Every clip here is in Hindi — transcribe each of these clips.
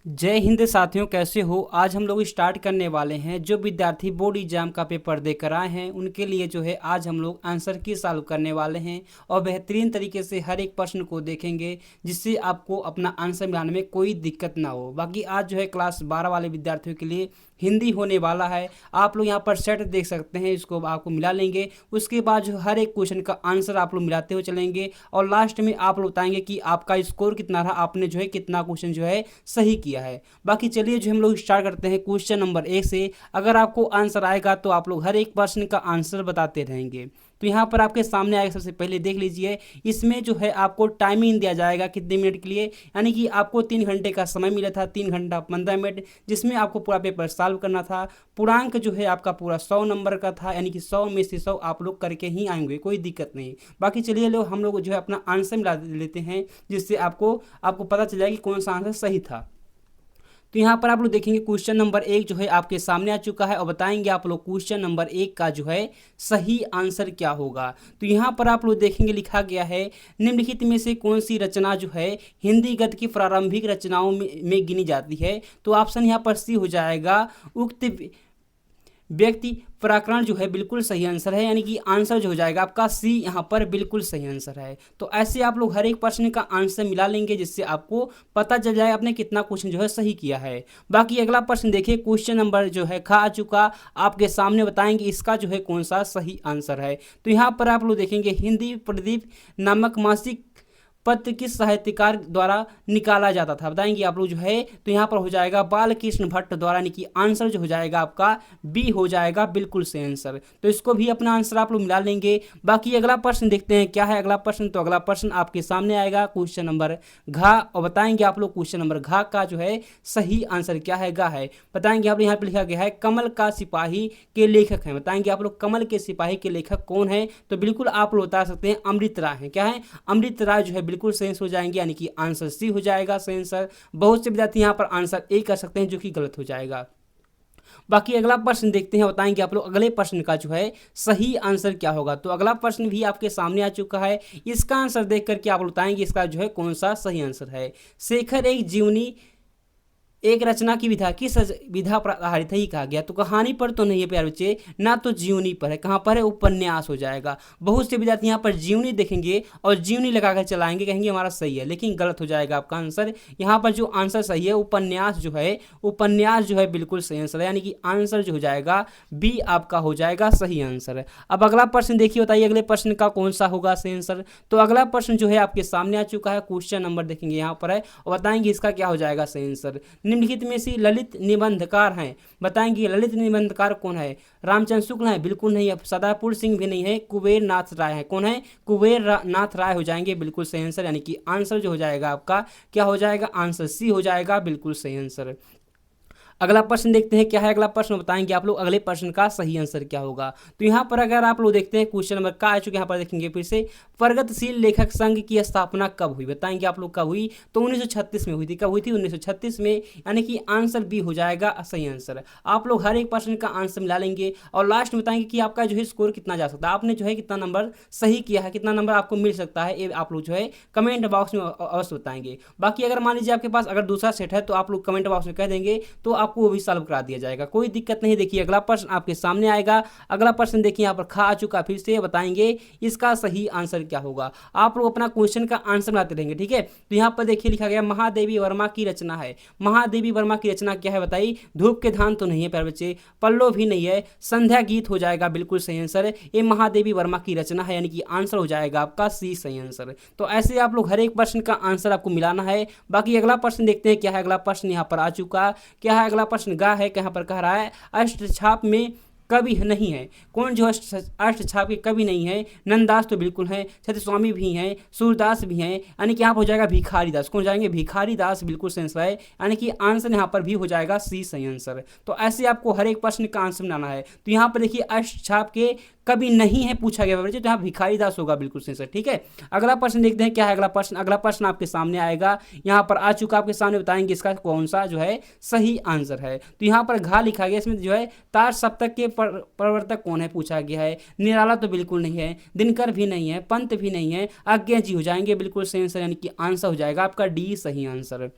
जय हिंद साथियों, कैसे हो। आज हम लोग स्टार्ट करने वाले हैं। जो विद्यार्थी बोर्ड एग्जाम का पेपर देकर आए हैं उनके लिए जो है आज हम लोग आंसर की सॉल्व करने वाले हैं और बेहतरीन तरीके से हर एक प्रश्न को देखेंगे जिससे आपको अपना आंसर मिलाने में कोई दिक्कत ना हो। बाकी आज जो है क्लास 12 वाले विद्यार्थियों के लिए हिंदी होने वाला है। आप लोग यहाँ पर सेट देख सकते हैं, इसको आपको मिला लेंगे। उसके बाद जो हर एक क्वेश्चन का आंसर आप लोग मिलाते हुए चलेंगे और लास्ट में आप लोग बताएंगे कि आपका स्कोर कितना रहा, आपने जो है कितना क्वेश्चन जो है सही किया है। बाकी चलिए जो हम लोग स्टार्ट करते हैं क्वेश्चन नंबर 1 से। अगर आपको आंसर आएगा तो आप लोग हर एक प्रश्न का आंसर बताते रहेंगे। तो यहाँ पर आपके सामने आएगा, सबसे पहले देख लीजिए। इसमें जो है आपको टाइमिंग दिया जाएगा कितने मिनट के लिए, यानी कि आपको 3 घंटे का समय मिला था, 3 घंटा 15 मिनट, जिसमें आपको पूरा पेपर सॉल्व करना था। पूर्णांक जो है आपका पूरा 100 नंबर का था, यानी कि 100 में से 100 आप लोग करके ही आएंगे, कोई दिक्कत नहीं। बाकी चलिए लोग हम लोग जो है अपना आंसर मिला लेते हैं, जिससे आपको आपको पता चल जाएगा कि कौन सा आंसर सही था। तो यहाँ पर आप लोग देखेंगे क्वेश्चन नंबर 1 जो है आपके सामने आ चुका है और बताएंगे आप लोग क्वेश्चन नंबर 1 का जो है सही आंसर क्या होगा। तो यहाँ पर आप लोग देखेंगे लिखा गया है, निम्नलिखित में से कौन सी रचना जो है हिंदी गद्य की प्रारंभिक रचनाओं में गिनी जाती है। तो ऑप्शन यहाँ पर सी हो जाएगा। उक्त व्यक्ति प्राकरण जो है बिल्कुल सही आंसर है, यानी कि आंसर जो हो जाएगा आपका सी यहाँ पर बिल्कुल सही आंसर है। तो ऐसे आप लोग हर एक प्रश्न का आंसर मिला लेंगे जिससे आपको पता चल जाए आपने कितना क्वेश्चन जो है सही किया है। बाकी अगला प्रश्न देखिए, क्वेश्चन नंबर जो है आ चुका आपके सामने, बताएंगे इसका जो है कौन सा सही आंसर है। तो यहाँ पर आप लोग देखेंगे, हिंदी प्रदीप नामक मासिक पत्र किस साहित्यकार द्वारा निकाला जाता था, बताएंगे आप लोग जो है। तो यहाँ पर हो जाएगा बाल कृष्ण भट्ट द्वारा, यानी कि आंसर जो हो जाएगा आपका बी हो जाएगा बिल्कुल सही आंसर। तो इसको भी अपना आंसर आप लोग मिला लेंगे। बाकी अगला प्रश्न देखते हैं क्या है अगला प्रश्न। तो अगला प्रश्न आपके सामने आएगा क्वेश्चन नंबर घा, और बताएंगे आप लोग क्वेश्चन नंबर घा का जो है सही आंसर क्या है, गा है। बताएंगे आप यहाँ पे लिखा गया है कमल का सिपाही के लेखक हैं, बताएंगे आप लोग कमल के सिपाही के लेखक कौन है। तो बिल्कुल आप लोग बता सकते हैं अमृत राय है। क्या है, अमृत राय जो है बिल्कुल सही हो जाएंगे, यानी कि आंसर सी हो जाएगा सही आंसर। बहुत से विद्यार्थी यहां पर आंसर ए कर सकते हैं जो कि गलत हो जाएगा। बाकी अगला प्रश्न देखते हैं, बताएंगे आप लोग अगले प्रश्न का जो है सही आंसर क्या होगा। तो अगला प्रश्न भी आपके सामने आ चुका है, इसका आंसर देख करके आप लोग बताएंगे इसका जो है कौन सा सही आंसर है। शेखर एक जीवनी एक रचना की विधा किस विधा पर आधारित है, ही कहा गया। तो कहानी पर तो नहीं है प्यारे बच्चे, ना तो जीवनी पर है, कहाँ पर है, उपन्यास हो जाएगा। बहुत से विद्यार्थी यहाँ पर जीवनी देखेंगे और जीवनी लगाकर चलाएंगे, कहेंगे हमारा सही है, लेकिन गलत हो जाएगा आपका आंसर। यहाँ पर जो आंसर सही है उपन्यास जो है, उपन्यास जो है बिल्कुल सही आंसर है, यानी कि आंसर जो हो जाएगा बी आपका हो जाएगा सही आंसर। अब अगला प्रश्न देखिए, बताइए अगले प्रश्न का कौन सा होगा सही आंसर। तो अगला प्रश्न जो है आपके सामने आ चुका है, क्वेश्चन नंबर देखेंगे यहाँ पर है और बताएंगे इसका क्या हो जाएगा सही आंसर। निम्नलिखित में से ललित निबंधकार हैं, बताएंगे ललित निबंधकार कौन है। रामचंद्र शुक्ल है, बिल्कुल नहीं है। सदापुर सिंह भी नहीं है। कुबेर नाथ राय है, कौन है, कुबेर नाथ राय हो जाएंगे बिल्कुल सही आंसर, यानी कि आंसर जो हो जाएगा आपका क्या हो जाएगा, आंसर सी हो जाएगा बिल्कुल सही आंसर। अगला प्रश्न देखते हैं क्या है अगला प्रश्न, बताएंगे आप लोग अगले प्रश्न का सही आंसर क्या होगा। तो यहाँ पर अगर आप लोग देखते हैं क्वेश्चन नंबर का आ चुके, यहाँ पर देखेंगे फिर से, प्रगतिशील लेखक संघ की स्थापना कब हुई, बताएंगे आप लोग कब हुई। तो 1936 में हुई थी। कब हुई थी, 1936 में, यानी कि आंसर बी हो जाएगा सही आंसर। आप लोग हर एक प्रश्न का आंसर मिला लेंगे और लास्ट में बताएंगे कि आपका जो है स्कोर कितना जा सकता है, आपने जो है कितना नंबर सही किया है, कितना नंबर आपको मिल सकता है, ये आप लोग जो है कमेंट बॉक्स में अवश्य बताएंगे। बाकी अगर मान लीजिए आपके पास अगर दूसरा सेट है तो आप लोग कमेंट बॉक्स में कह देंगे तो आपको वो भी सॉल्व करा दिया जाएगा, कोई दिक्कत नहीं। देखिए अगला प्रश्न आपके सामने आएगा। अगला प्रश्न देखिए यहाँ पर खा आ चुका, फिर से बताएंगे इसका सही आंसर क्या होगा। आप लोग अपना क्वेश्चन का आंसर बनाते रहेंगे, ठीक है। तो यहाँ पर देखिए लिखा गया महादेवी वर्मा की रचना है। महादेवी वर्मा की रचना क्या है बताइए। धूप के धान तो नहीं है प्यारे बच्चे, पल्लो भी नहीं है, संध्या गीत हो जाएगा बिल्कुल सही आंसर। ये महादेवी वर्मा की रचना है, यानी कि आंसर हो जाएगा आपका सी सही आंसर। तो ऐसे आप लोग हर एक प्रश्न का आंसर आपको मिलाना है। बाकी अगला प्रश्न देखते हैं क्या है अगला प्रश्न, यहाँ पर आ चुका क्या है अगला प्रश्न, गा है, यहाँ पर कह रहा है अष्टछाप में कवि नहीं है, कौन जो अष्टछाप के कवि नहीं है। नंददास तो बिल्कुल है, सत्य स्वामी भी हैं, सूरदास भी हैं, यानी कि यहाँ पर हो जाएगा भिखारी दास, कौन जाएंगे, भिखारी दास बिल्कुल सही आंसर है, यानी कि आंसर यहाँ पर भी हो जाएगा सी सही आंसर। तो ऐसे आपको हर एक प्रश्न का आंसर बनाना है। तो यहाँ पर देखिए अष्टछाप के कभी नहीं है पूछा गया बच्चे, तो यहाँ भिखारी दास होगा बिल्कुल सही आंसर, ठीक है। अगला प्रश्न देखते हैं क्या है अगला प्रश्न। अगला प्रश्न आपके सामने आएगा, यहाँ पर आ चुका आपके सामने, बताएंगे इसका कौन सा जो है सही आंसर है। तो यहाँ पर घा लिखा गया, इसमें जो है तार सप्तक के प्रवर्तक कौन है पूछा गया है। निराला तो बिल्कुल नहीं है, दिनकर भी नहीं है, पंत भी नहीं है, आज्ञा जी हो जाएंगे बिल्कुल सही आंसर, यानी कि आंसर हो जाएगा आपका डी सही आंसर।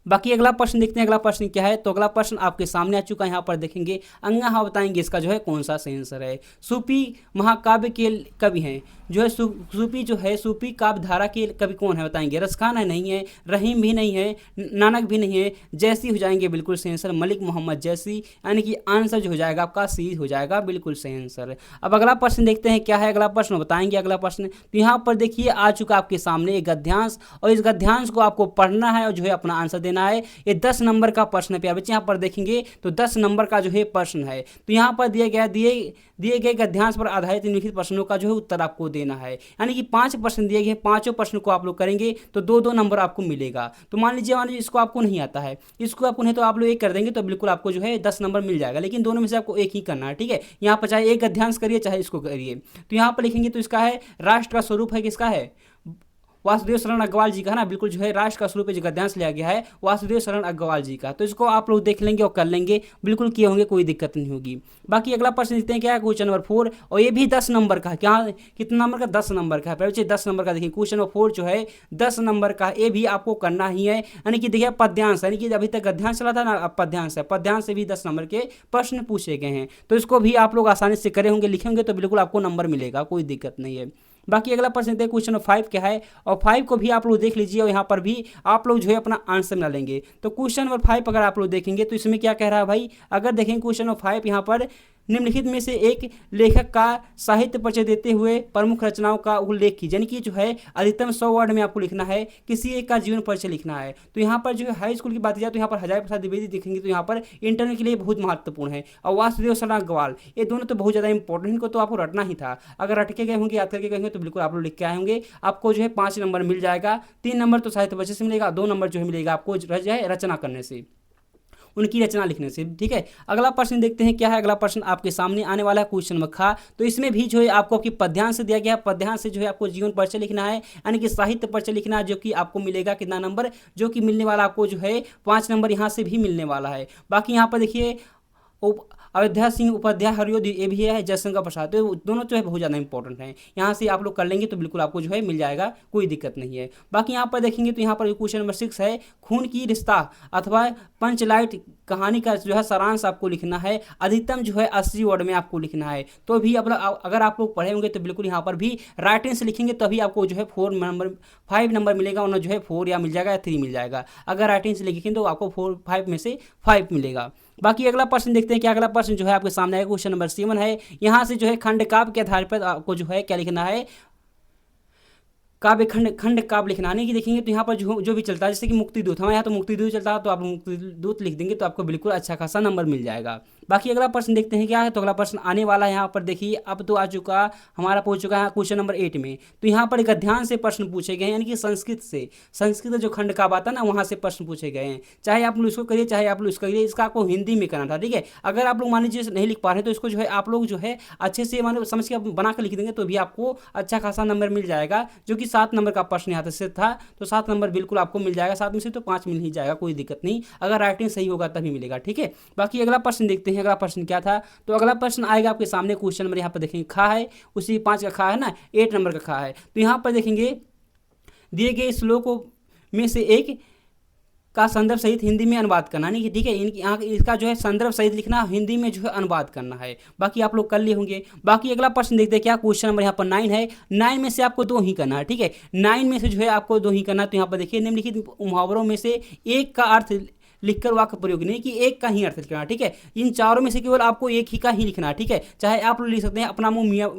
बाकी अगला प्रश्न देखते हैं, अगला प्रश्न क्या है। तो अगला प्रश्न आपके सामने आ चुका है, यहाँ पर देखेंगे अंगा बताएंगे इसका जो है कौन सा सही आंसर है। सूफी महाकाव्य के कवि हैं जो है सूफी जो है सूफी काव्य धारा के कवि कौन है बताएंगे। रसखान है नहीं है, रहीम भी नहीं है, नानक भी नहीं है, जैसी हो जाएंगे बिल्कुल सही आंसर मलिक मोहम्मद जैसी, यानी कि आंसर जो हो जाएगा आपका सी हो जाएगा बिल्कुल सही आंसर। अब अगला प्रश्न देखते हैं क्या है, अगला प्रश्न बताएंगे। अगला प्रश्न तो यहाँ पर देखिए आ चुका आपके सामने एक गद्यांश, और इस गद्यांश को आपको पढ़ना है और जो है अपना आंसर देना है। ये 10 नंबर का प्रश्न है प्यारे बच्चे, यहाँ पर देखेंगे तो 10 नंबर का जो है प्रश्न है। तो यहाँ पर दिए गए गद्यांश पर आधारित निम्नलिखित प्रश्नों का जो है उत्तर आपको देना है, यानी कि 5 प्रश्न दिए गए, पांचों प्रश्न को आप लोग करेंगे तो 2-2 नंबर आपको मिलेगा। तो मान लीजिए इसको आपको नहीं आता है, इसको आपको नहीं, तो आप लोग एक कर देंगे तो बिल्कुल आपको जो है 10 नंबर मिल जाएगा, लेकिन दोनों में से आपको एक ही करना है, ठीक है। यहाँ पर चाहे एक गद्यांश करिए चाहे इसको करिए। तो यहाँ पर लिखेंगे तो इसका है राष्ट्र का स्वरूप है किसका है, वासुदेव शरण अग्रवाल जी का है ना, बिल्कुल जो है राष्ट्र का स्वरूप जो गद्यांश लिया गया है वासुदेव शरण अग्रवाल जी का। तो इसको आप लोग देख लेंगे और कर लेंगे, बिल्कुल किए होंगे, कोई दिक्कत नहीं होगी। बाकी अगला प्रश्न देखते हैं क्या है, क्वेश्चन नंबर 4, और ये भी 10 नंबर का है। क्या कितना नंबर का, 10 नंबर का है बच्चे, 10 नंबर का। देखिए क्वेश्चन नंबर 4 जो है 10 नंबर का, ये भी आपको करना ही है, यानी कि देखिए पद्यांश, यानी कि अभी तक गद्यांश चला था ना, अब पद्यांश है, पद्यांश से भी 10 नंबर के प्रश्न पूछे गए हैं। तो इसको भी आप लोग आसानी से करे होंगे, लिखेंगे तो बिल्कुल आपको नंबर मिलेगा, कोई दिक्कत नहीं है। बाकी अगला प्रश्न देखते हैं क्वेश्चन नंबर 5 क्या है, और 5 को भी आप लोग देख लीजिए, और यहाँ पर भी आप लोग जो है अपना आंसर मिला लेंगे। तो क्वेश्चन नंबर 5 अगर आप लोग देखेंगे तो इसमें क्या कह रहा है भाई, अगर देखेंगे क्वेश्चन नंबर 5 यहाँ पर निम्नलिखित में से एक लेखक का साहित्य परिचय देते हुए प्रमुख रचनाओं का उल्लेख कीजिए, यानी कि जो है अधिकतम 100 वर्ड में आपको लिखना है, किसी एक का जीवन परिचय लिखना है। तो यहाँ पर जो है हाई स्कूल की बात की जाए तो यहाँ पर हजारी प्रसाद द्विवेदी देखेंगे तो यहाँ पर इंटरव्यू के लिए बहुत महत्वपूर्ण है, और वासुदेव शरण अग्रवाल, ये दोनों तो बहुत ज़्यादा इंपॉर्टेंट, इनको तो आपको रटना ही था। अगर रट के गए होंगे, याद करके गए होंगे तो बिल्कुल आप लोग लिख के आए होंगे, आपको जो है 5 नंबर मिल जाएगा। 3 नंबर तो साहित्य परिचय से मिलेगा, 2 नंबर जो है मिलेगा आपको जो है रचना करने से, उनकी रचना लिखने से, ठीक है। अगला प्रश्न देखते हैं क्या है, अगला प्रश्न आपके सामने आने वाला है क्वेश्चन नंबर खा। तो इसमें भी जो है आपको आपकी पद्यांश से दिया गया है, पद्यांश से जो है आपको जीवन परिचय लिखना है, यानी कि साहित्य परिचय लिखना है, जो कि आपको मिलेगा कितना नंबर, जो कि मिलने वाला आपको जो है 5 नंबर यहाँ से भी मिलने वाला है। बाकी यहाँ पर देखिए अयोध्या सिंह उपाध्याय हरियोदय ये भी है, जयशंकर प्रसाद, तो दोनों जो है बहुत ज़्यादा इंपॉर्टेंट हैं, यहाँ से आप लोग कर लेंगे तो बिल्कुल आपको जो है मिल जाएगा, कोई दिक्कत नहीं है। बाकी यहाँ पर देखेंगे तो यहाँ पर क्वेश्चन नंबर 6 है, खून की रिश्ता अथवा पंचलाइट कहानी का जो है सारांश आपको लिखना है, अधिकतम जो है 80 वर्ड में आपको लिखना है। तो भी अगर आप लोग पढ़े होंगे तो बिल्कुल यहाँ पर भी राइटिंग से लिखेंगे तभी आपको जो है 5 नंबर मिलेगा, और जो है 4 या मिल जाएगा या 3 मिल जाएगा। अगर राइटिंग से लिखेंगे तो आपको 5 में से 5 मिलेगा। बाकी अगला प्रश्न देखते हैं क्या, अगला प्रश्न जो है आपके सामने है क्वेश्चन नंबर 7 है, यहाँ से जो है खंड काव्य के आधार पर आपको जो है क्या लिखना है, काव्य खंड काव्य लिखना, नहीं कि देखेंगे तो यहाँ पर जो भी चलता है, जैसे कि मुक्ति दूत, हमारे यहाँ तो मुक्ति दूत चलता है, तो आप मुक्ति दूत लिख देंगे तो आपको बिल्कुल अच्छा खासा नंबर मिल जाएगा। बाकी अगला प्रश्न देखते हैं क्या है, तो अगला प्रश्न आने वाला है यहाँ पर देखिए, अब तो आ चुका हमारा पहुंच चुका है क्वेश्चन नंबर 8 में। तो यहाँ पर गद्यांश से प्रश्न पूछे गए हैं, यानी कि संस्कृत जो खंड काव्य आता है ना, वहाँ से प्रश्न पूछे गए हैं। चाहे आप लोग इसको करिए चाहे आप लोग इसको करिए, इसका आपको हिंदी में करना था, ठीक है। अगर आप लोग मान लीजिए नहीं लिख पा रहे तो इसको जो है आप लोग जो है अच्छे से मान समझ के बना कर लिख देंगे तो भी आपको अच्छा खासा नंबर मिल जाएगा, जो कि 7 नंबर का प्रश्न यहाँ से था, तो 7 नंबर बिल्कुल आपको मिल जाएगा, 7 में से तो 5 मिल ही जाएगा, कोई दिक्कत नहीं, अगर राइटिंग सही होगा तभी मिलेगा, ठीक है। बाकी अगला प्रश्न देखते हैं, अगला प्रश्न क्या था। तो अगला प्रश्न आएगा आपके सामने क्वेश्चन नंबर यहाँ पर देखेंगे खा है, उसी 5 का खा है ना, 8 नंबर का खा है। तो यहाँ पर देखेंगे दिए गए श्लोकों में से एक का संदर्भ सहित हिंदी में अनुवाद करना, नहीं ठीक है, यहाँ इसका जो है संदर्भ सहित लिखना, हिंदी में जो है अनुवाद करना है। बाकी आप लोग कर लिए होंगे। बाकी अगला प्रश्न देखते हैं क्या, क्वेश्चन नंबर यहाँ पर 9 है, 9 में से आपको 2 ही करना है, ठीक है, 9 में से जो है आपको 2 ही करना है। तो यहाँ पर देखिए निम्नलिखित मुहावरों में से एक का अर्थ लिखकर वाक्य प्रयोग, नहीं कि एक का ही अर्थ लिखना, ठीक है, इन चारों में से केवल आपको एक ही का ही लिखना है, ठीक है। चाहे आप लोग लिख सकते हैं अपना मुंह मियाँ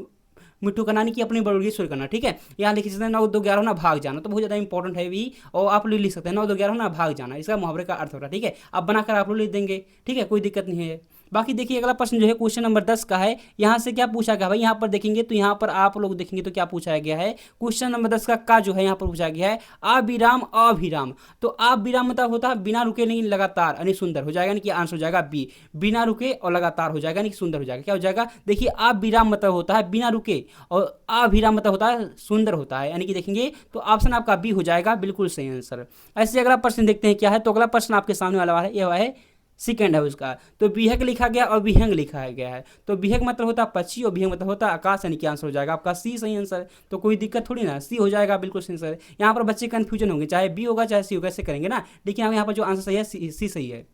मिट्टू करना, नहीं कि अपनी बड़ोगी सुर करना, ठीक है। यहाँ लिख सकते हैं 9 2 11 ना भाग जाना, तो बहुत ज़्यादा इंपॉर्टेंट है भी, और आप लोग लिख सकते हैं 9 2 11 ना भाग जाना, इसका मुहावरे का अर्थ होता है, ठीक है। अब बनाकर आप लोग लिख देंगे, ठीक है, कोई दिक्कत नहीं है। बाकी देखिए अगला प्रश्न जो है क्वेश्चन नंबर 10 का है, यहाँ से क्या पूछा गया भाई, यहाँ पर देखेंगे तो यहाँ पर आप लोग देखेंगे तो क्या पूछा गया है, क्वेश्चन नंबर 10 का जो है यहाँ पर पूछा गया है अविराम अभिराम। तो अविराम मतलब होता है बिना रुके नहीं लगातार, यानी सुंदर हो जाएगा, यानी कि आंसर हो जाएगा बी, बिना रुके और लगातार हो जाएगा, यानी कि सुंदर हो जाएगा। क्या हो जाएगा, देखिए अविराम मतलब होता है बिना रुके, और अभिराम मतलब होता है सुंदर होता है, यानी कि देखेंगे तो ऑप्शन आपका बी हो जाएगा, बिल्कुल सही आंसर। ऐसे अगला प्रश्न देखते हैं क्या है। तो अगला प्रश्न आपके सामने वाला है, यह है सेकंड है उसका। तो बिहक लिखा गया और बिहंग लिखा गया है। तो बिहक मतलब होता है पक्षी और बिहंग मतलब होता है आकाश, यानी कि आंसर हो जाएगा आपका सी सही आंसर। तो कोई दिक्कत थोड़ी ना, सी हो जाएगा बिल्कुल सही आंसर। यहाँ पर बच्चे कन्फ्यूजन होंगे, चाहे बी होगा चाहे सी होगा, ऐसे करेंगे ना, लेकिन यहाँ पर जो आंसर सही है सी सही है।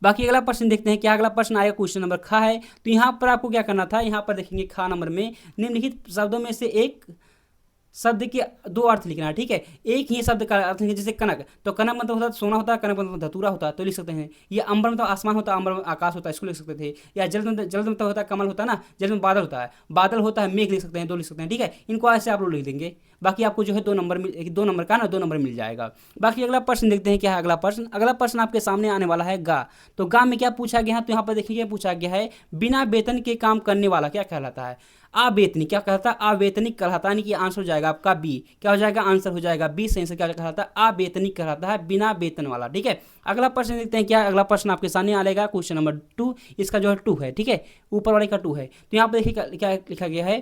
बाकी अगला प्रश्न देखते हैं, क्या अगला प्रश्न आएगा। क्वेश्चन नंबर खा है। तो यहाँ पर आपको क्या करना था, यहाँ पर देखेंगे खा नंबर में निम्नलिखित शब्दों में से एक शब्द के दो अर्थ लिखना है, ठीक है। एक ही शब्द का अर्थ लिखना, जैसे कनक, तो कनक मतलब होता है सोना होता है, कनक मतलब धतूरा होता है, तो लिख सकते हैं। ये अंबर मतलब आसमान होता है, अंबर में आकाश होता है, इसको लिख सकते थे। या जल मतलब होता है कमल होता है ना, जल में बादल होता है, बादल होता है, मेघ लिख सकते हैं, दो लिख सकते हैं, ठीक है। इनको ऐसे आप लोग लिख देंगे। बाकी आपको जो है 2 नंबर का ना 2 नंबर मिल जाएगा। बाकी अगला प्रश्न देखते हैं क्या है अगला प्रश्न। अगला प्रश्न आपके सामने आने वाला है गा। तो गा में क्या पूछा गया है, तो यहाँ पर देखिए क्या पूछा गया है, बिना वेतन के काम करने वाला क्या कहलाता है। अवेतनिक क्या कहलाता है, अवेतनिक कहलाता है, यानी कि आंसर हो जाएगा आपका बी। क्या हो जाएगा, आंसर हो जाएगा बी सही आंसर। क्या कहलाता है, अवेतनिक कहलाता है, बिना वेतन वाला, ठीक है। अगला प्रश्न देखते हैं क्या अगला प्रश्न आपके सामने आएगा। क्वेश्चन नंबर 2, इसका जो है 2 है, ठीक है, ऊपर वाले का 2 है। तो यहाँ पर देखिए क्या लिखा गया है,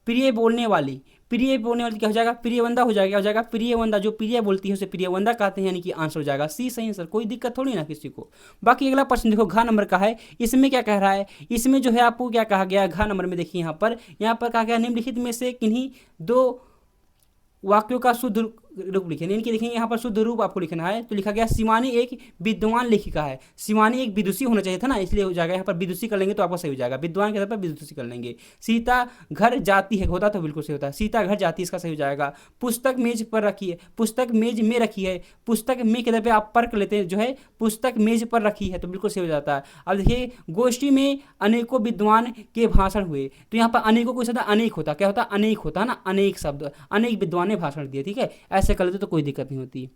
प्रिय बोलने वाली। प्रिय बोलने वाली क्या हो जाएगा, प्रियवंदा हो जाएगा। क्या हो जाएगा, प्रियवंदा। जो प्रिय बोलती है उसे प्रियवंदा कहते हैं, यानी कि आंसर हो जाएगा सी सही आंसर। कोई दिक्कत थोड़ी ना किसी को। बाकी अगला प्रश्न देखो घ नंबर का है। इसमें क्या कह रहा है, इसमें जो है आपको क्या कहा गया घ नंबर में, देखिए यहाँ पर कहा गया निम्नलिखित में से किन्हीं 2 वाक्यों का शुद्ध रूप लिखे, यानी कि देखेंगे यहाँ पर शुद्ध रूप आपको लिखना है। तो लिखा गया शिवानी एक विद्वान लेखिका है। शिवानी एक विदुषी होना चाहिए था ना, इसलिए हो जाएगा यहाँ पर विदुषी कर लेंगे तो आपका सही हो जाएगा। विद्वान के तौर पर विदुषी कर लेंगे। सीता घर जाती है होता तो बिल्कुल सही होता है, सीता घर जाती है, इसका सही हो जाएगा। पुस्तक मेज पर रखी है, पुस्तक मेज में रखी है। पुस्तक में के तौर पर आप पर कर लेते हैं, जो है पुस्तक मेज पर रखी है, तो बिल्कुल सही हो जाता है। अब देखिए गोष्ठी में अनेकों विद्वान के भाषण हुए। तो यहाँ पर अनेकों को शब्द अनेक होता, क्या होता, अनेक होता है ना, अनेक शब्द, अनेक विद्वान ने भाषण दिए, ठीक है। ऐसे कर लेते तो कोई दिक्कत नहीं होती।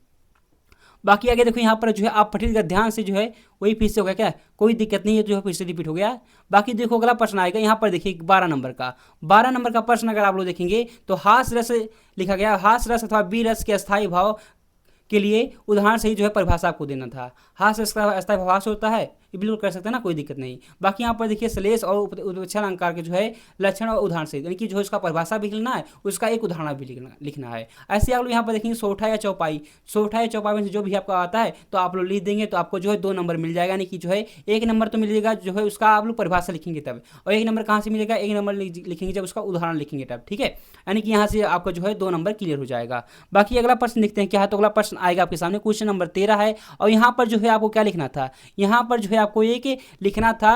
बाकी आगे देखो यहाँ पर जो है आप पढ़िए ध्यान से, जो है वही फिर से हो गया, क्या कोई दिक्कत नहीं है, जो है फिर से रिपीट हो गया। बाकी देखो अगला प्रश्न आएगा यहाँ पर, देखिए 12 नंबर का। 12 नंबर का प्रश्न अगर आप लोग देखेंगे तो हास रस लिखा गया। हास रस अथवा बी रस के अस्थायी भाव के लिए उदाहरण से ही जो है परिभाषा आपको देना था। हास रस का अस्थायी भाव होता है, ये बिल्कुल कर सकते हैं ना, कोई दिक्कत नहीं। बाकी यहाँ पर देखिए श्लेष और उपलक्षण अलंकार के जो है लक्षण और उदाहरण से, यानी कि जो इसका परिभाषा भी लिखना है, उसका एक उदाहरण भी लिखना है। ऐसे आप लोग यहाँ पर देखेंगे सोठा या चौपाई। सोठा या चौपाई में से जो भी आपका आता है तो आप लोग लिख देंगे, तो आपको जो है 2 नंबर मिल जाएगा। यानी कि जो है 1 नंबर तो मिलेगा, जो है उसका आप लोग परिभाषा लिखेंगे तब, और 1 नंबर कहाँ से मिलेगा, 1 नंबर लिखेंगे जब उसका उदाहरण लिखेंगे तब, ठीक है। यानी कि यहाँ से आपका जो है 2 नंबर क्लियर हो जाएगा। बाकी अगला प्रश्न देखते हैं क्या है। तो अगला प्रश्न आएगा आपके सामने, क्वेश्चन नंबर 13 है। और यहाँ पर जो है आपको क्या लिखना था, यहाँ पर जो है आपको एक लिखना था,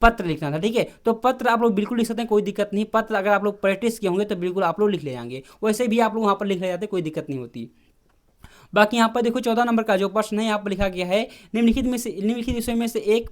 पत्र लिखना था, ठीक है। तो पत्र आप लोग बिल्कुल लिख सकते हैं, कोई दिक्कत नहीं। पत्र अगर आप लोग प्रैक्टिस किए होंगे तो बिल्कुल आप लोग लिख ले जाएंगे, वैसे भी आप लोग वहां पर लिख ले जाते, कोई दिक्कत नहीं होती। बाकी यहाँ पर देखो 14 नंबर का जो प्रश्न है यहाँ पर लिखा गया है, निम्नलिखित विषय में से एक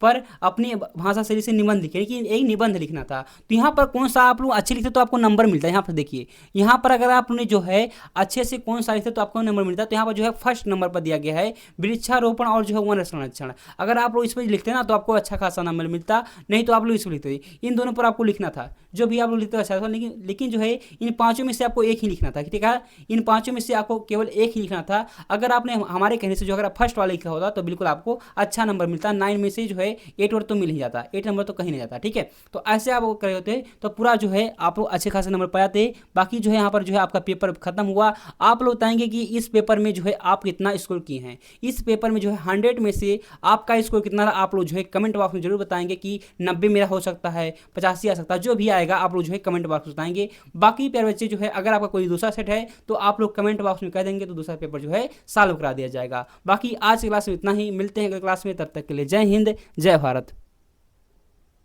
पर अपनी भाषा शैली से निबंध लिखे, कि एक निबंध लिखना था। तो यहाँ पर कौन सा आप लोग अच्छे लिखते तो आपको नंबर मिलता है। यहाँ पर देखिए, यहाँ पर अगर आपने जो है अच्छे से कौन सा लिखते तो आपको नंबर मिलता है। तो यहाँ पर जो है फर्स्ट नंबर पर दिया गया है वृक्षारोपण और जो है वन संरक्षण। अगर आप लोग इस पर लिखते ना तो आपको अच्छा खासा नंबर मिलता, नहीं तो आप लोग इस पर लिखते। इन दोनों पर आपको लिखना था, जो भी आप लोग लिखते अच्छा था। लेकिन जो है इन 5 में से आपको एक ही लिखना था, ठीक है। इन 5 में से आपको केवल एक ही लिखना था। अगर आपने हमारे कहने से जो अगर फर्स्ट वाला लिखा होता तो बिल्कुल आपको अच्छा नंबर मिलता। 9 में से जो है 8 और तो मिल ही जाता, 8 नंबर तो कहीं नहीं जाता, ठीक है। तो ऐसे आप करे होते तो पूरा जो है आप लोग अच्छे खासे नंबर पाते। बाकी जो है यहाँ पर जो है आपका पेपर खत्म हुआ। आप लोग बताएंगे कि इस पेपर में जो है आप कितना स्कोर किए हैं। इस पेपर में जो है 100 में से आपका स्कोर कितना रहा, आप लोग जो है कमेंट बॉक्स में जरूर बताएंगे। कि 90 मेरा हो सकता है, 85 आ सकता है, जो भी आएगा आप लोग जो है कमेंट बॉक्स में बताएंगे। बाकी प्यारे बच्चे जो है अगर आपका कोई दूसरा सेट है तो आप लोग कमेंट बॉक्स में कह देंगे, तो दूसरा पेपर जो है सॉल्व करा दिया जाएगा। बाकी आज की क्लास में इतना ही, मिलते हैं अगले क्लास में, तब तक के लिए जय हिंद जय भारत।